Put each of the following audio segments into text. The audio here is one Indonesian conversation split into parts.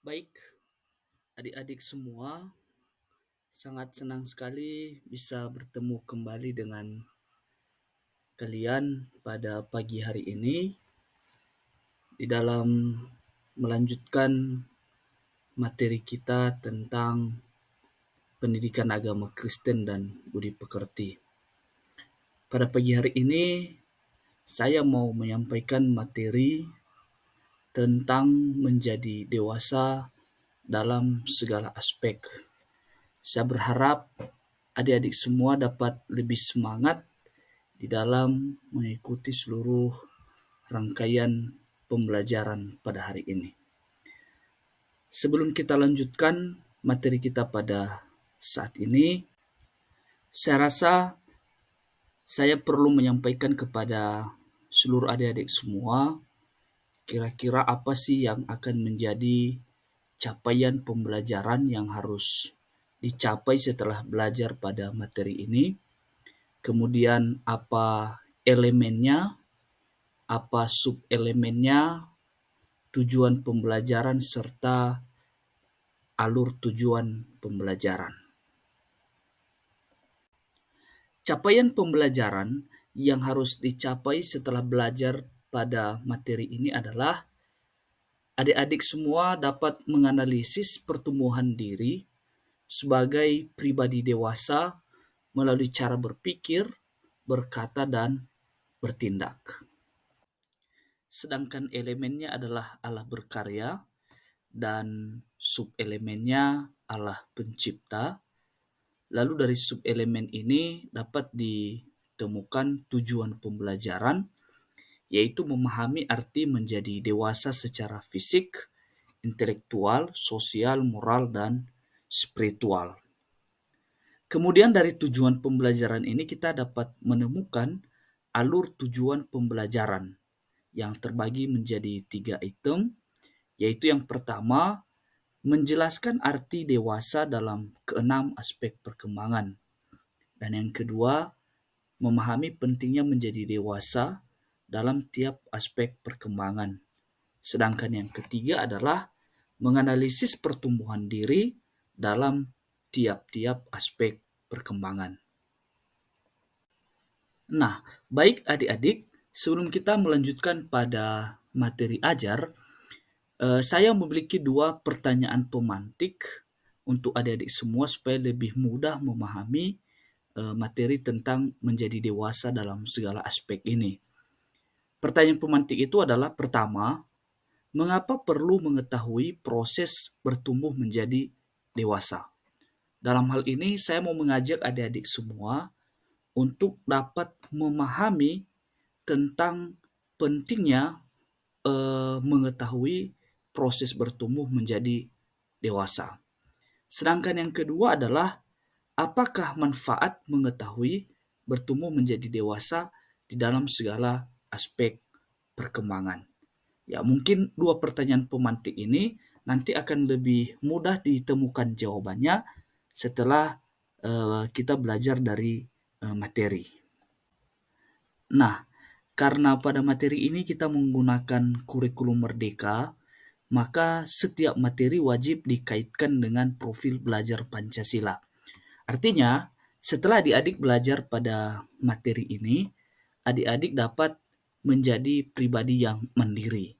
Baik, adik-adik semua, sangat senang sekali bisa bertemu kembali dengan kalian pada pagi hari ini di dalam melanjutkan materi kita tentang pendidikan agama Kristen dan budi pekerti. Pada pagi hari ini, saya mau menyampaikan materi tentang menjadi dewasa dalam segala aspek. Saya berharap adik-adik semua dapat lebih semangat di dalam mengikuti seluruh rangkaian pembelajaran pada hari ini. Sebelum kita lanjutkan materi kita pada saat ini, saya rasa saya perlu menyampaikan kepada seluruh adik-adik semua kira-kira apa sih yang akan menjadi capaian pembelajaran yang harus dicapai setelah belajar pada materi ini. Kemudian apa elemennya, apa sub-elemennya, tujuan pembelajaran, serta alur tujuan pembelajaran. Capaian pembelajaran yang harus dicapai setelah belajar pada materi ini adalah adik-adik semua dapat menganalisis pertumbuhan diri sebagai pribadi dewasa melalui cara berpikir, berkata, dan bertindak. Sedangkan elemennya adalah Allah berkarya dan sub-elemennya Allah pencipta. Lalu dari sub-elemen ini dapat ditemukan tujuan pembelajaran, yaitu memahami arti menjadi dewasa secara fisik, intelektual, sosial, moral, dan spiritual. Kemudian dari tujuan pembelajaran ini kita dapat menemukan alur tujuan pembelajaran yang terbagi menjadi 3 item, yaitu yang pertama, menjelaskan arti dewasa dalam keenam aspek perkembangan. Dan yang kedua, memahami pentingnya menjadi dewasa dalam tiap aspek perkembangan. Sedangkan yang ketiga adalah menganalisis pertumbuhan diri dalam tiap-tiap aspek perkembangan. Nah, baik adik-adik, sebelum kita melanjutkan pada materi ajar, saya memiliki 2 pertanyaan pemantik untuk adik-adik semua supaya lebih mudah memahami materi tentang menjadi dewasa dalam segala aspek ini. Pertanyaan pemantik itu adalah pertama, mengapa perlu mengetahui proses bertumbuh menjadi dewasa? Dalam hal ini saya mau mengajak adik-adik semua untuk dapat memahami tentang pentingnya mengetahui proses bertumbuh menjadi dewasa. Sedangkan yang kedua adalah apakah manfaat mengetahui bertumbuh menjadi dewasa di dalam segala aspek perkembangan. Ya, mungkin 2 pertanyaan pemantik ini nanti akan lebih mudah ditemukan jawabannya setelah kita belajar dari materi. Nah, karena pada materi ini kita menggunakan kurikulum merdeka, maka setiap materi wajib dikaitkan dengan profil belajar Pancasila. Artinya, setelah adik-adik belajar pada materi ini, adik-adik dapat menjadi pribadi yang mandiri.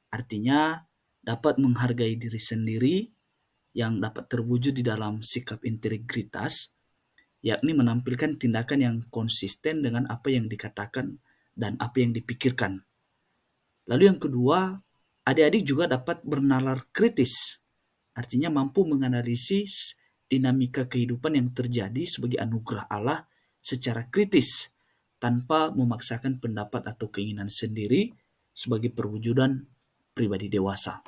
Artinya, dapat menghargai diri sendiri yang dapat terwujud di dalam sikap integritas, yakni menampilkan tindakan yang konsisten dengan apa yang dikatakan dan apa yang dipikirkan. Lalu yang kedua, adik-adik juga dapat bernalar kritis, artinya mampu menganalisis dinamika kehidupan yang terjadi sebagai anugerah Allah secara kritis tanpa memaksakan pendapat atau keinginan sendiri sebagai perwujudan pribadi dewasa.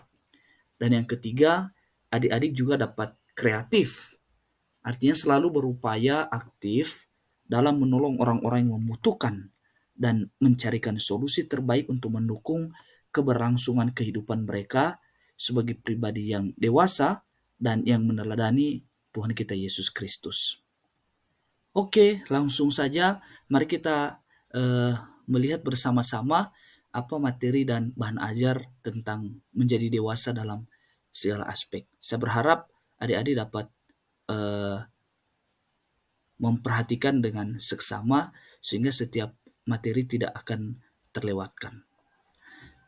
Dan yang ketiga, adik-adik juga dapat kreatif, artinya selalu berupaya aktif dalam menolong orang-orang yang membutuhkan dan mencarikan solusi terbaik untuk mendukung keberlangsungan kehidupan mereka sebagai pribadi yang dewasa dan yang meneladani Tuhan kita Yesus Kristus. Oke, langsung saja mari kita melihat bersama-sama apa materi dan bahan ajar tentang menjadi dewasa dalam segala aspek. Saya berharap adik-adik dapat eh, memperhatikan dengan seksama sehingga setiap materi tidak akan terlewatkan.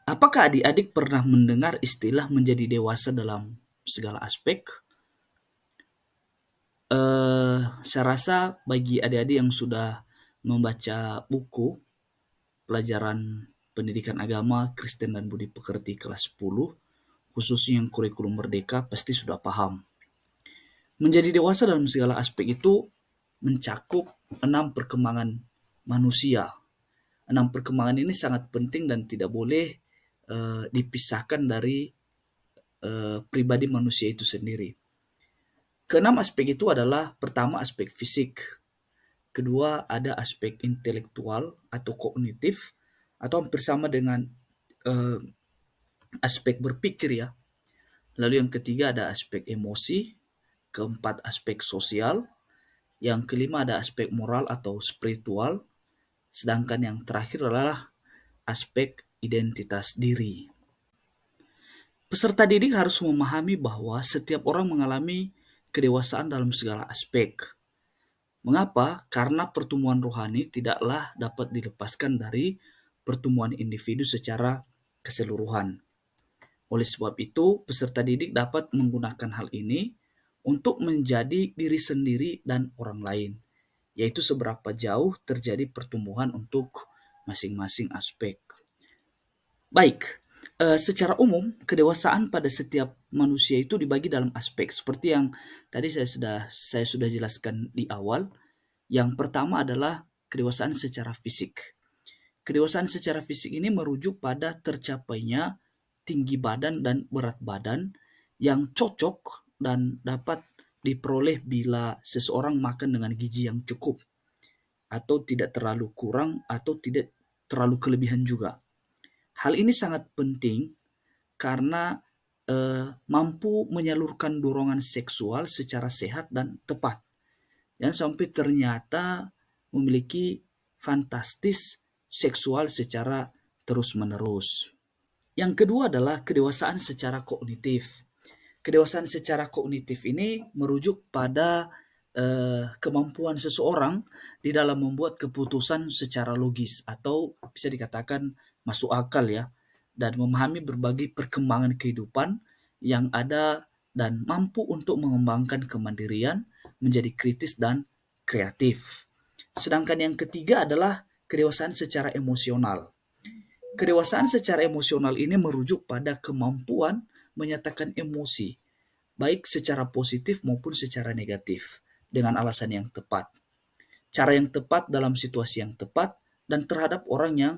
Apakah adik-adik pernah mendengar istilah menjadi dewasa dalam segala aspek? Saya rasa bagi adik-adik yang sudah membaca buku pelajaran pendidikan agama Kristen dan Budi Pekerti kelas 10, khususnya yang kurikulum merdeka, pasti sudah paham. Menjadi dewasa dalam segala aspek itu mencakup 6 perkembangan manusia. 6 perkembangan ini sangat penting dan tidak boleh dipisahkan dari pribadi manusia itu sendiri. Keenam aspek itu adalah pertama aspek fisik, kedua ada aspek intelektual atau kognitif atau hampir sama dengan eh, aspek berpikir ya. Lalu yang ketiga ada aspek emosi, keempat aspek sosial, yang kelima ada aspek moral atau spiritual, sedangkan yang terakhir adalah aspek identitas diri. Peserta didik harus memahami bahwa setiap orang mengalami kedewasaan dalam segala aspek. Mengapa? Karena pertumbuhan rohani tidaklah dapat dilepaskan dari pertumbuhan individu secara keseluruhan. Oleh sebab itu, peserta didik dapat menggunakan hal ini untuk menjadi diri sendiri dan orang lain, yaitu seberapa jauh terjadi pertumbuhan untuk masing-masing aspek. Baik, secara umum kedewasaan pada setiap manusia itu dibagi dalam aspek seperti yang tadi saya sudah jelaskan di awal. Yang pertama adalah kedewasaan secara fisik. Kedewasaan secara fisik ini merujuk pada tercapainya tinggi badan dan berat badan yang cocok dan dapat diperoleh bila seseorang makan dengan gizi yang cukup atau tidak terlalu kurang atau tidak terlalu kelebihan juga. Hal ini sangat penting karena mampu menyalurkan dorongan seksual secara sehat dan tepat. Dan sampai ternyata memiliki fantastis seksual secara terus-menerus. Yang kedua adalah kedewasaan secara kognitif. Kedewasaan secara kognitif ini merujuk pada kemampuan seseorang di dalam membuat keputusan secara logis atau bisa dikatakan masuk akal ya, dan memahami berbagai perkembangan kehidupan yang ada dan mampu untuk mengembangkan kemandirian, menjadi kritis dan kreatif. Sedangkan yang ketiga adalah kedewasaan secara emosional. Kedewasaan secara emosional ini merujuk pada kemampuan menyatakan emosi, baik secara positif maupun secara negatif, dengan alasan yang tepat. Cara yang tepat dalam situasi yang tepat dan terhadap orang yang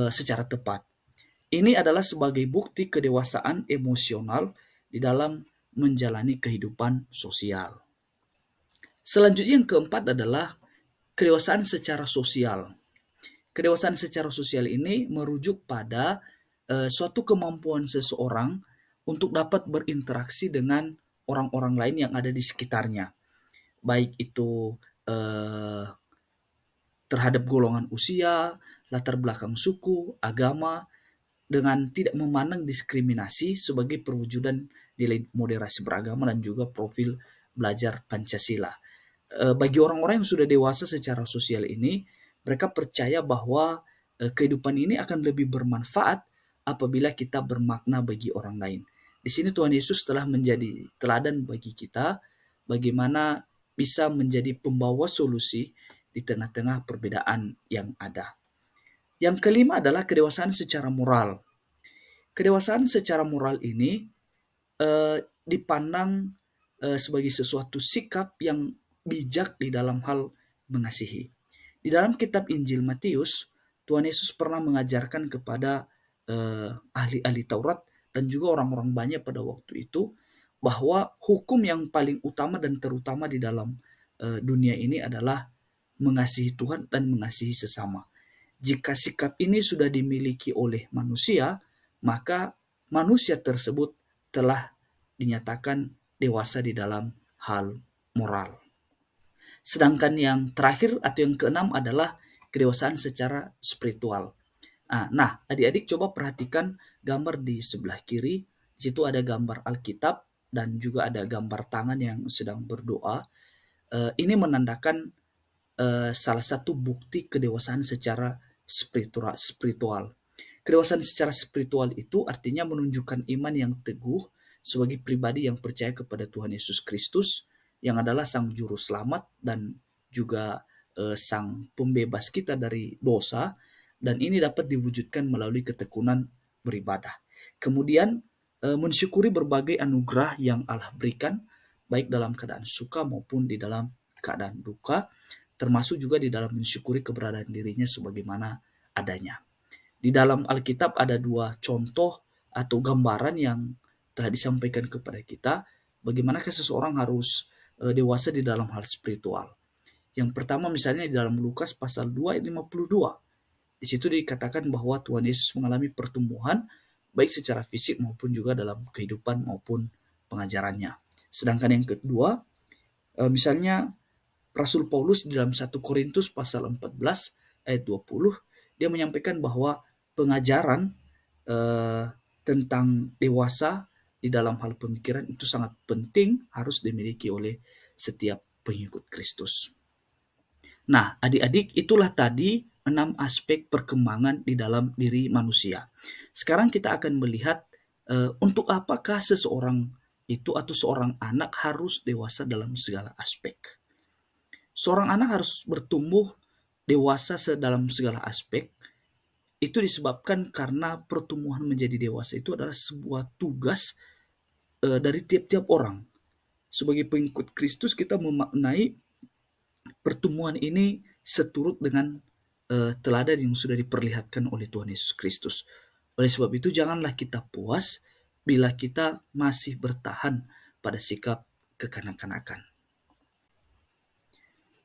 secara tepat. Ini adalah sebagai bukti kedewasaan emosional di dalam menjalani kehidupan sosial. Selanjutnya yang keempat adalah kedewasaan secara sosial. Kedewasaan secara sosial ini merujuk pada suatu kemampuan seseorang untuk dapat berinteraksi dengan orang-orang lain yang ada di sekitarnya, baik itu terhadap golongan usia, latar belakang suku, agama, dengan tidak memandang diskriminasi sebagai perwujudan nilai moderasi beragama dan juga profil belajar Pancasila. Bagi orang-orang yang sudah dewasa secara sosial ini, mereka percaya bahwa kehidupan ini akan lebih bermanfaat apabila kita bermakna bagi orang lain. Di sini Tuhan Yesus telah menjadi teladan bagi kita bagaimana bisa menjadi pembawa solusi di tengah-tengah perbedaan yang ada. Yang kelima adalah kedewasaan secara moral. Kedewasaan secara moral ini dipandang sebagai sesuatu sikap yang bijak di dalam hal mengasihi. Di dalam kitab Injil Matius, Tuhan Yesus pernah mengajarkan kepada ahli-ahli Taurat dan juga orang-orang banyak pada waktu itu bahwa hukum yang paling utama dan terutama di dalam dunia ini adalah mengasihi Tuhan dan mengasihi sesama. Jika sikap ini sudah dimiliki oleh manusia, maka manusia tersebut telah dinyatakan dewasa di dalam hal moral. Sedangkan yang terakhir atau yang keenam adalah kedewasaan secara spiritual. Nah, adik-adik coba perhatikan gambar di sebelah kiri Di situ ada gambar Alkitab dan juga ada gambar tangan yang sedang berdoa. Ini menandakan salah satu bukti kedewasaan secara spiritual. Kedewasaan secara spiritual itu artinya menunjukkan iman yang teguh sebagai pribadi yang percaya kepada Tuhan Yesus Kristus yang adalah Sang Juru Selamat dan juga Sang Pembebas kita dari dosa, dan ini dapat diwujudkan melalui ketekunan beribadah. Kemudian mensyukuri berbagai anugerah yang Allah berikan baik dalam keadaan suka maupun di dalam keadaan duka, termasuk juga di dalam mensyukuri keberadaan dirinya sebagaimana adanya. Di dalam Alkitab ada dua contoh atau gambaran yang telah disampaikan kepada kita bagaimana seseorang harus dewasa di dalam hal spiritual. Yang pertama misalnya di dalam Lukas pasal 2 ayat 52. Di situ dikatakan bahwa Tuhan Yesus mengalami pertumbuhan baik secara fisik maupun juga dalam kehidupan maupun pengajarannya. Sedangkan yang kedua, misalnya Rasul Paulus di dalam 1 Korintus pasal 14 ayat 20, dia menyampaikan bahwa pengajaran eh, tentang dewasa di dalam hal pemikiran itu sangat penting, harus dimiliki oleh setiap pengikut Kristus. Nah, adik-adik, itulah tadi 6 aspek perkembangan di dalam diri manusia. Sekarang kita akan melihat untuk apakah seseorang itu atau seorang anak harus dewasa dalam segala aspek. Seorang anak harus bertumbuh dewasa dalam segala aspek. Itu disebabkan karena pertumbuhan menjadi dewasa itu adalah sebuah tugas dari tiap-tiap orang. Sebagai pengikut Kristus kita memaknai pertumbuhan ini seturut dengan teladan yang sudah diperlihatkan oleh Tuhan Yesus Kristus. Oleh sebab itu janganlah kita puas bila kita masih bertahan pada sikap kekanak-kanakan.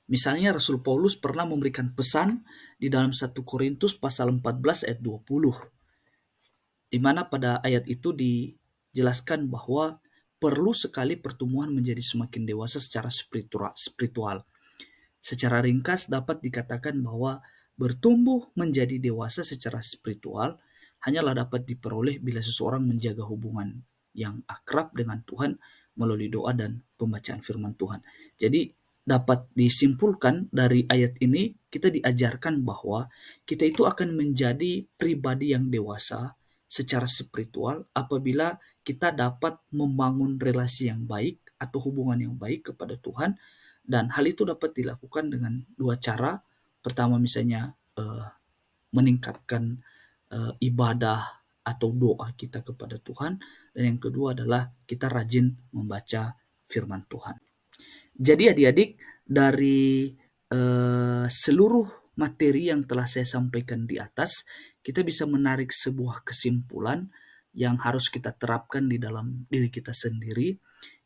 Misalnya Rasul Paulus pernah memberikan pesan di dalam 1 Korintus pasal 14 ayat 20, di mana pada ayat itu dijelaskan bahwa perlu sekali pertumbuhan menjadi semakin dewasa secara spiritual. Secara ringkas dapat dikatakan bahwa bertumbuh menjadi dewasa secara spiritual hanyalah dapat diperoleh bila seseorang menjaga hubungan yang akrab dengan Tuhan melalui doa dan pembacaan firman Tuhan. Jadi dapat disimpulkan dari ayat ini kita diajarkan bahwa kita itu akan menjadi pribadi yang dewasa secara spiritual apabila kita dapat membangun relasi yang baik atau hubungan yang baik kepada Tuhan, dan hal itu dapat dilakukan dengan dua cara. Pertama misalnya meningkatkan ibadah atau doa kita kepada Tuhan, dan yang kedua adalah kita rajin membaca firman Tuhan. Jadi adik-adik, dari seluruh materi yang telah saya sampaikan di atas, kita bisa menarik sebuah kesimpulan yang harus kita terapkan di dalam diri kita sendiri,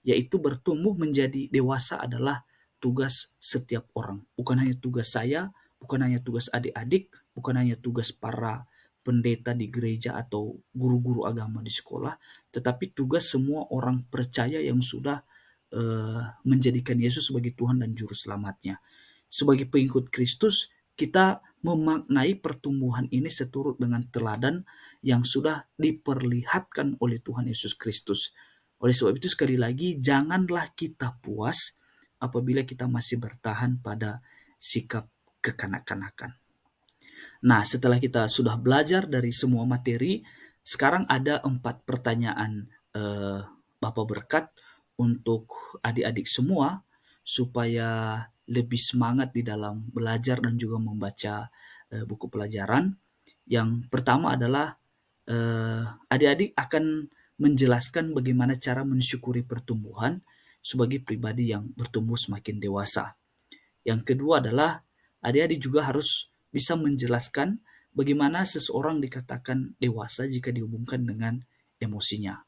yaitu bertumbuh menjadi dewasa adalah tugas setiap orang. Bukan hanya tugas saya, bukan hanya tugas adik-adik, bukan hanya tugas para pendeta di gereja atau guru-guru agama di sekolah, tetapi tugas semua orang percaya yang sudah menjadikan Yesus sebagai Tuhan dan Juru Selamatnya. Sebagai pengikut Kristus, kita memaknai pertumbuhan ini seturut dengan teladan yang sudah diperlihatkan oleh Tuhan Yesus Kristus. Oleh sebab itu sekali lagi, janganlah kita puas apabila kita masih bertahan pada sikap kekanak-kanakan. Nah, setelah kita sudah belajar dari semua materi, sekarang ada 4 pertanyaan Bapak Berkat untuk adik-adik semua supaya lebih semangat di dalam belajar dan juga membaca buku pelajaran. Yang pertama adalah adik-adik akan menjelaskan bagaimana cara mensyukuri pertumbuhan sebagai pribadi yang bertumbuh semakin dewasa. Yang kedua adalah adik-adik juga harus bisa menjelaskan bagaimana seseorang dikatakan dewasa jika dihubungkan dengan emosinya.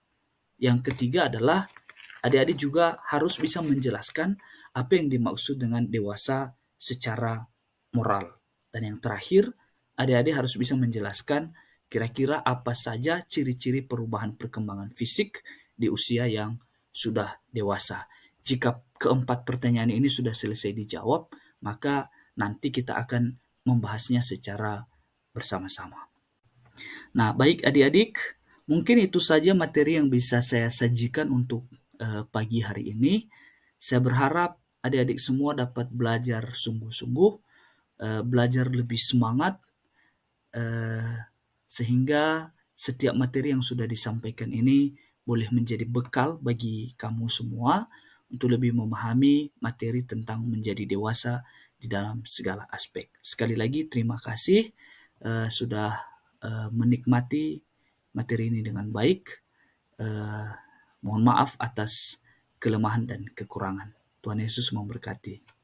Yang ketiga adalah adik-adik juga harus bisa menjelaskan apa yang dimaksud dengan dewasa secara moral. Dan yang terakhir, adik-adik harus bisa menjelaskan kira-kira apa saja ciri-ciri perubahan perkembangan fisik di usia yang sudah dewasa. Jika keempat pertanyaan ini sudah selesai dijawab, maka nanti kita akan membahasnya secara bersama-sama. Nah, baik adik-adik, Mungkin itu saja materi yang bisa saya sajikan untuk pagi hari ini. Saya berharap adik-adik semua dapat belajar sungguh-sungguh, belajar lebih semangat, eh, sehingga setiap materi yang sudah disampaikan ini boleh menjadi bekal bagi kamu semua untuk lebih memahami materi tentang menjadi dewasa di dalam segala aspek. Sekali lagi terima kasih sudah menikmati materi ini dengan baik. Eh, Mohon maaf atas kelemahan dan kekurangan. Tuhan Yesus memberkati.